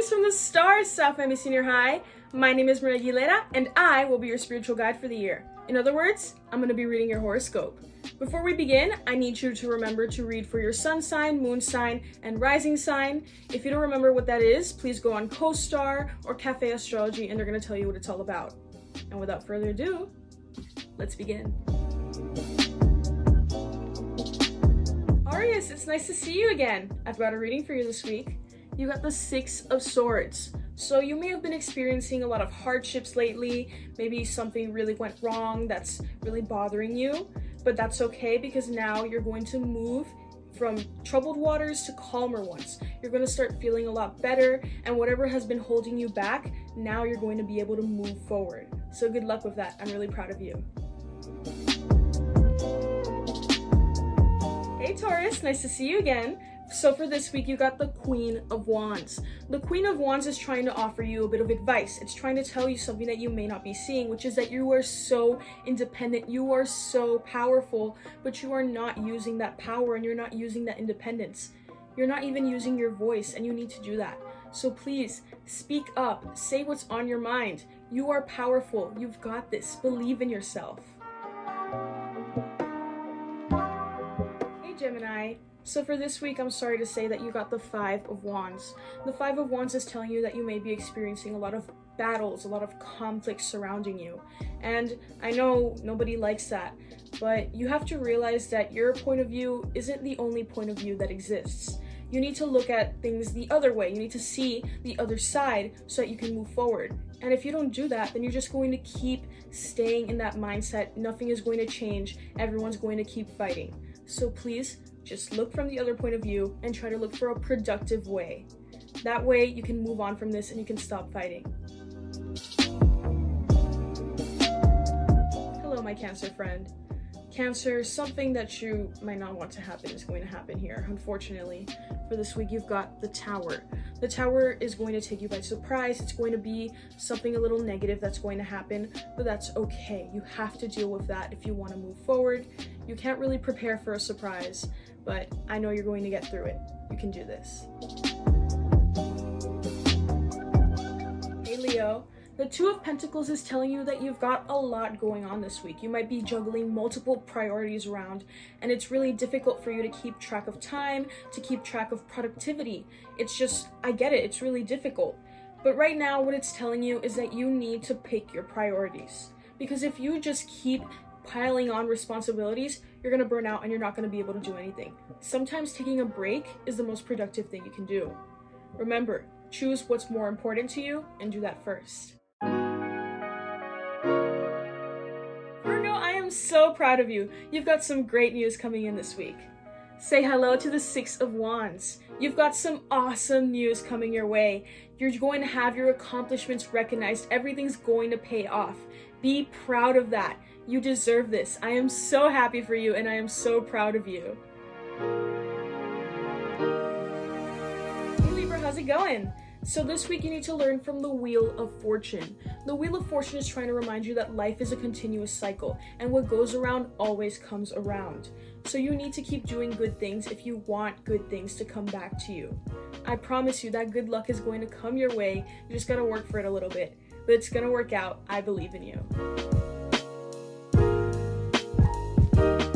Greetings from the stars, South Miami Senior High. My name is Maria Aguilera, and I will be your spiritual guide for the year. In other words, I'm going to be reading your horoscope. Before we begin, I need you to remember to read for your sun sign, moon sign, and rising sign. If you don't remember what that is, please go on CoStar or Cafe Astrology, and they're going to tell you what it's all about. And without further ado, let's begin. Arius, it's nice to see you again. I've got a reading for you this week. You got the Six of Swords. So you may have been experiencing a lot of hardships lately. Maybe something really went wrong that's really bothering you, but that's okay because now you're going to move from troubled waters to calmer ones. You're going to start feeling a lot better, and whatever has been holding you back, now you're going to be able to move forward. So good luck with that. I'm really proud of you. Hey Taurus, nice to see you again. So for this week, you got the Queen of Wands. The Queen of Wands is trying to offer you a bit of advice. It's trying to tell you something that you may not be seeing, which is that you are so independent, you are so powerful, but you are not using that power and you're not using that independence. You're not even using your voice, and you need to do that. So please, speak up, say what's on your mind. You are powerful, you've got this, believe in yourself. Hey Gemini. So for this week, I'm sorry to say that you got the Five of Wands. The Five of Wands is telling you that you may be experiencing a lot of battles, a lot of conflict surrounding you. And I know nobody likes that, but you have to realize that your point of view isn't the only point of view that exists. You need to look at things the other way. You need to see the other side so that you can move forward. And if you don't do that, then you're just going to keep staying in that mindset. Nothing is going to change. Everyone's going to keep fighting. So please, just look from the other point of view and try to look for a productive way. That way you can move on from this and you can stop fighting. Hello, my Cancer friend. Cancer, something that you might not want to happen is going to happen here. Unfortunately, for this week, you've got the Tower. The Tower is going to take you by surprise. It's going to be something a little negative that's going to happen, but that's okay. You have to deal with that if you want to move forward. You can't really prepare for a surprise, but I know you're going to get through it. You can do this. Hey Leo. The Two of Pentacles is telling you that you've got a lot going on this week. You might be juggling multiple priorities around, and it's really difficult for you to keep track of time, to keep track of productivity. It's just, I get it, it's really difficult. But right now, what it's telling you is that you need to pick your priorities. Because if you just keep piling on responsibilities, you're gonna burn out and you're not gonna be able to do anything. Sometimes taking a break is the most productive thing you can do. Remember, choose what's more important to you and do that first. Virgo, I am so proud of you. You've got some great news coming in this week. Say hello to the Six of Wands. You've got some awesome news coming your way. You're going to have your accomplishments recognized. Everything's going to pay off. Be proud of that. You deserve this. I am so happy for you and I am so proud of you. Hey Libra, how's it going? So this week you need to learn from the Wheel of Fortune. The Wheel of Fortune is trying to remind you that life is a continuous cycle and what goes around always comes around. So you need to keep doing good things if you want good things to come back to you. I promise you that good luck is going to come your way. You just gotta work for it a little bit, but it's gonna work out. I believe in you.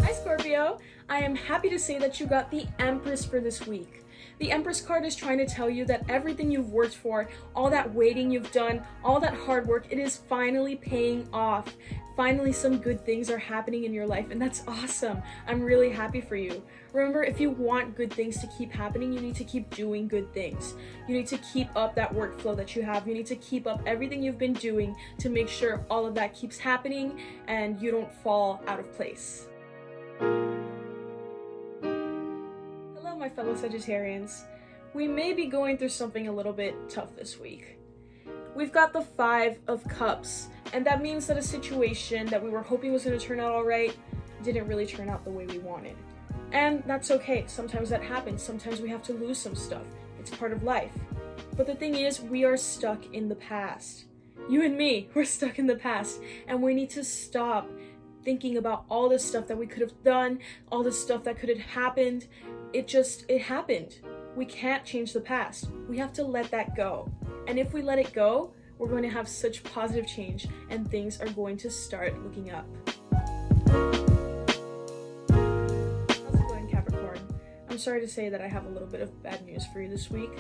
Hi Scorpio, I am happy to say that you got the Empress for this week. The Empress card is trying to tell you that everything you've worked for, all that waiting you've done, all that hard work, it is finally paying off. Finally, some good things are happening in your life, and that's awesome. I'm really happy for you. Remember, if you want good things to keep happening, you need to keep doing good things. You need to keep up that workflow that you have. You need to keep up everything you've been doing to make sure all of that keeps happening and you don't fall out of place. My fellow Sagittarians, we may be going through something a little bit tough this week. We've got the Five of Cups, and that means that a situation that we were hoping was going to turn out all right didn't really turn out the way we wanted. And that's okay. Sometimes that happens. Sometimes we have to lose some stuff. It's part of life. But the thing is, we are stuck in the past. You and me, we're stuck in the past, and we need to stop thinking about all the stuff that we could have done, all the stuff that could have happened. It happened. We can't change the past. We have to let that go. And if we let it go, we're going to have such positive change and things are going to start looking up. How's it going, Capricorn? I'm sorry to say that I have a little bit of bad news for you this week.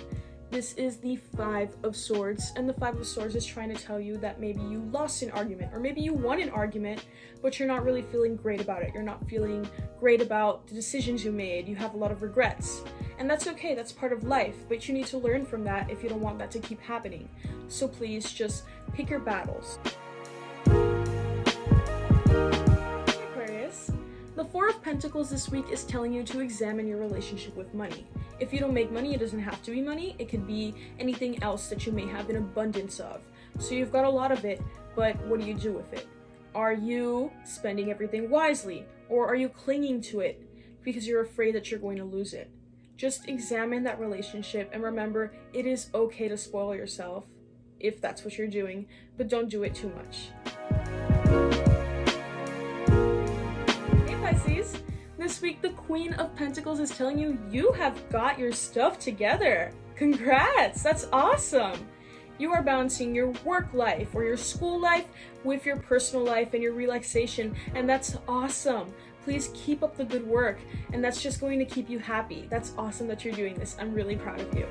This is the Five of Swords, and the Five of Swords is trying to tell you that maybe you lost an argument, or maybe you won an argument, but you're not really feeling great about it. You're not feeling great about the decisions you made. You have a lot of regrets. And that's okay, that's part of life, but you need to learn from that if you don't want that to keep happening. So please just pick your battles. Aquarius, the Four of Pentacles this week is telling you to examine your relationship with money. If you don't make money, it doesn't have to be money. It could be anything else that you may have an abundance of. So you've got a lot of it, but what do you do with it? Are you spending everything wisely, or are you clinging to it because you're afraid that you're going to lose it? Just examine that relationship and remember, it is okay to spoil yourself if that's what you're doing, but don't do it too much. Hey Pisces, this week the Queen of Pentacles is telling you you have got your stuff together. Congrats, that's awesome. You are balancing your work life or your school life with your personal life and your relaxation, and that's awesome. Please keep up the good work, and that's just going to keep you happy. That's awesome that you're doing this. I'm really proud of you.